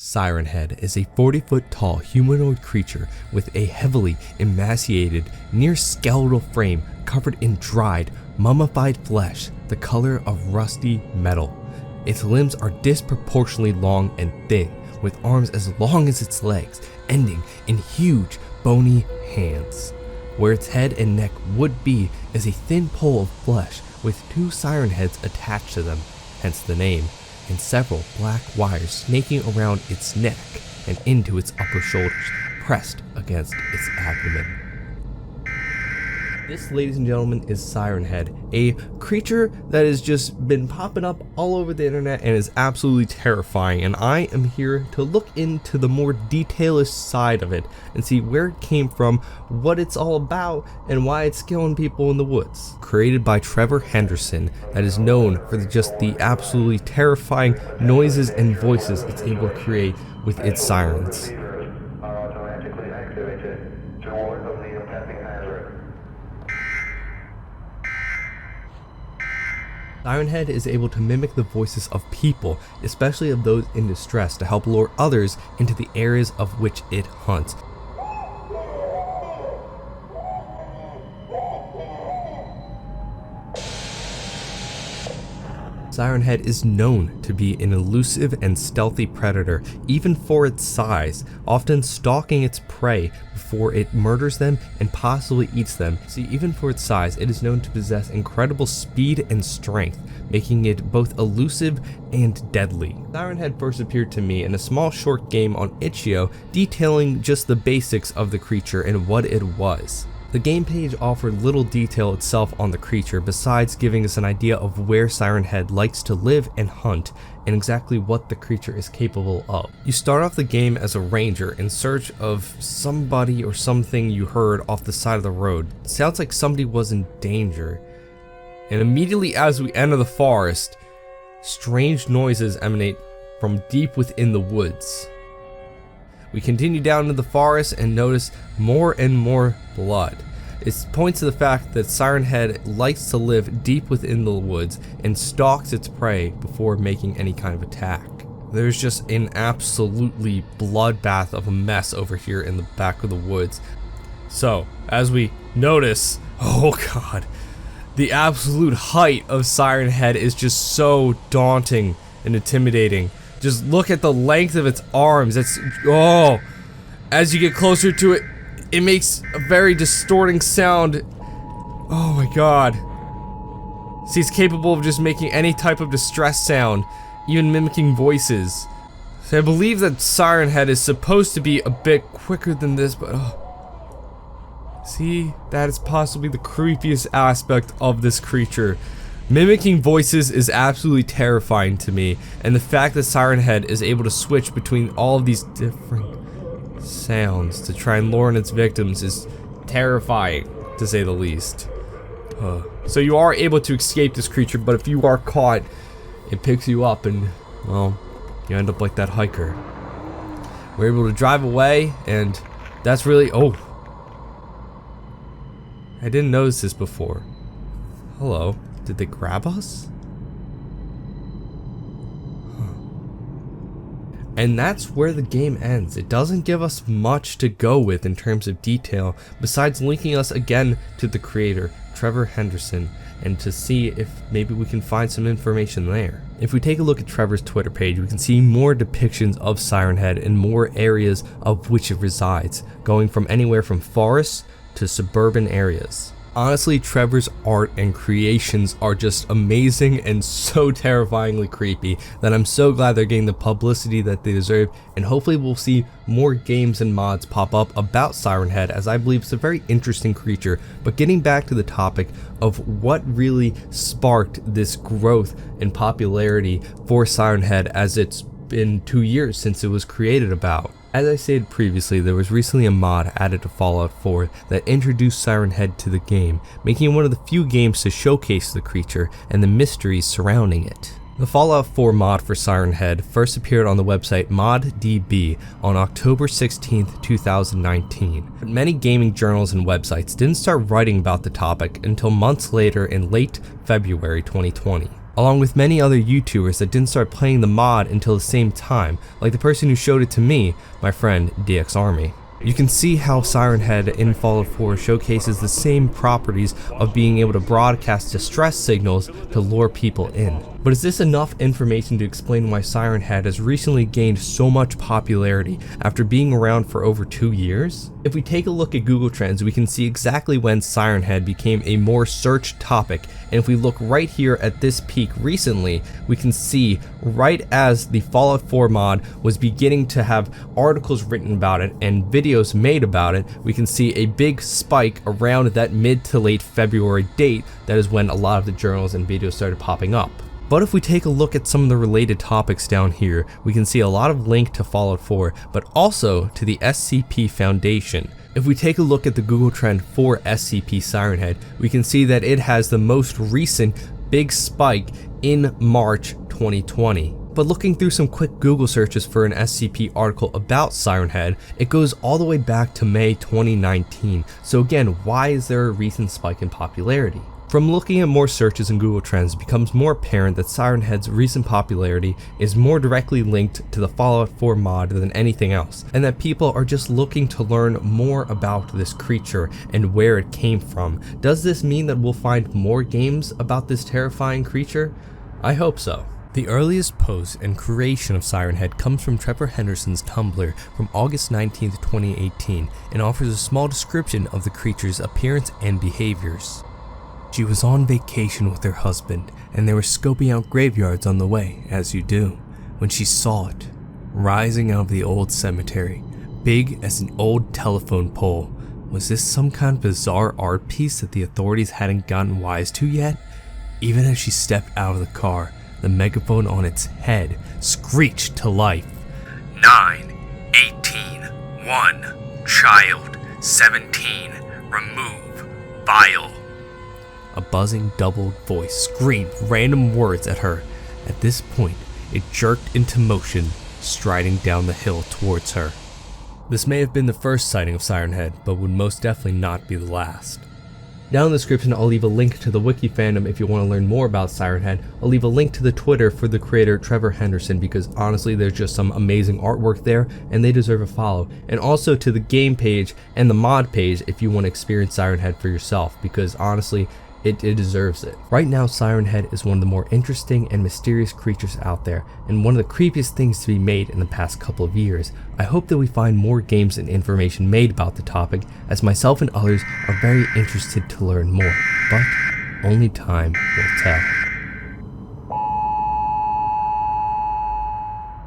Siren Head is a 40-foot tall humanoid creature with a heavily emaciated, near skeletal frame covered in dried, mummified flesh the color of rusty metal. Its limbs are disproportionately long and thin, with arms as long as its legs, ending in huge, bony hands. Where its head and neck would be is a thin pole of flesh with two siren heads attached to them, hence the name, and several black wires snaking around its neck and into its upper shoulders, pressed against its abdomen. This, ladies and gentlemen, is Siren Head, a creature that has just been popping up all over the internet and is absolutely terrifying, and I am here to look into the more detailed side of it and see where it came from, what it's all about, and why it's killing people in the woods. Created by Trevor Henderson, that is known for just the absolutely terrifying noises and voices it's able to create with its sirens. Siren Head is able to mimic the voices of people, especially of those in distress, to help lure others into the areas of which it hunts. Siren Head is known to be an elusive and stealthy predator, even for its size, often stalking its prey before it murders them and possibly eats them. See, even for its size, it is known to possess incredible speed and strength, making it both elusive and deadly. Siren Head first appeared to me in a small short game on Itch.io detailing just the basics of the creature and what it was. The game page offered little detail itself on the creature besides giving us an idea of where Siren Head likes to live and hunt and exactly what the creature is capable of. You start off the game as a ranger in search of somebody or something you heard off the side of the road. It sounds like somebody was in danger. And immediately as we enter the forest, strange noises emanate from deep within the woods. We continue down into the forest and notice more and more blood. It points to the fact that Siren Head likes to live deep within the woods and stalks its prey before making any kind of attack. There's just an absolutely bloodbath of a mess over here in the back of the woods. So, as we notice, oh god, the absolute height of Siren Head is just so daunting and intimidating. Just look at the length of its arms. As you get closer to it, it makes a very distorting sound. Oh my god. See, it's capable of just making any type of distress sound, even mimicking voices. So I believe that Siren Head is supposed to be a bit quicker than this, but see, that is possibly the creepiest aspect of this creature. Mimicking voices is absolutely terrifying to me, and the fact that Siren Head is able to switch between all of these different sounds to try and lure in its victims is terrifying, to say the least. So you are able to escape this creature, but if you are caught, it picks you up and, well, you end up like that hiker. We're able to drive away, and that's really, I didn't notice this before. Hello. Did they grab us? And that's where the game ends. It doesn't give us much to go with in terms of detail, besides linking us again to the creator, Trevor Henderson, and to see if maybe we can find some information there. If we take a look at Trevor's Twitter page, we can see more depictions of Siren Head in more areas of which it resides, going from anywhere from forests to suburban areas. Honestly, Trevor's art and creations are just amazing and so terrifyingly creepy that I'm so glad they're getting the publicity that they deserve, and hopefully we'll see more games and mods pop up about Siren Head, as I believe it's a very interesting creature. But getting back to the topic of what really sparked this growth and popularity for Siren Head, as it's been 2 years since it was created about. As I stated previously, there was recently a mod added to Fallout 4 that introduced Siren Head to the game, making it one of the few games to showcase the creature and the mysteries surrounding it. The Fallout 4 mod for Siren Head first appeared on the website ModDB on October 16, 2019, but many gaming journals and websites didn't start writing about the topic until months later in late February 2020. along with many other YouTubers that didn't start playing the mod until the same time, like the person who showed it to me, my friend DXArmy. You can see how Siren Head in Fallout 4 showcases the same properties of being able to broadcast distress signals to lure people in. But is this enough information to explain why Siren Head has recently gained so much popularity after being around for over 2 years? If we take a look at Google Trends, we can see exactly when Siren Head became a more searched topic, and if we look right here at this peak recently, we can see right as the Fallout 4 mod was beginning to have articles written about it and videos made about it, we can see a big spike around that mid to late February date. That is when a lot of the journals and videos started popping up. But if we take a look at some of the related topics down here, we can see a lot of link to Fallout 4, but also to the SCP Foundation. If we take a look at the Google trend for SCP Siren Head, we can see that it has the most recent big spike in March 2020. But looking through some quick Google searches for an SCP article about Siren Head, it goes all the way back to May 2019. So again, why is there a recent spike in popularity? From looking at more searches in Google Trends, it becomes more apparent that Siren Head's recent popularity is more directly linked to the Fallout 4 mod than anything else, and that people are just looking to learn more about this creature and where it came from. Does this mean that we'll find more games about this terrifying creature? I hope so. The earliest post and creation of Siren Head comes from Trevor Henderson's Tumblr from August 19, 2018, and offers a small description of the creature's appearance and behaviors. She was on vacation with her husband, and they were scoping out graveyards on the way, as you do, when she saw it, rising out of the old cemetery, big as an old telephone pole. Was this some kind of bizarre art piece that the authorities hadn't gotten wise to yet? Even as she stepped out of the car, the megaphone on its head screeched to life. 9, 18, 1, child, 17, remove, vile. A buzzing doubled voice screamed random words at her. At this point, it jerked into motion, striding down the hill towards her. This may have been the first sighting of Siren Head, but would most definitely not be the last. Down in the description, I'll leave a link to the wiki fandom if you want to learn more about Siren Head. I'll leave a link to the Twitter for the creator Trevor Henderson, because honestly there's just some amazing artwork there and they deserve a follow. And also to the game page and the mod page if you want to experience Siren Head for yourself, because honestly it deserves it. Right now, Siren Head is one of the more interesting and mysterious creatures out there, and one of the creepiest things to be made in the past couple of years. I hope that we find more games and information made about the topic, as myself and others are very interested to learn more, but only time will tell.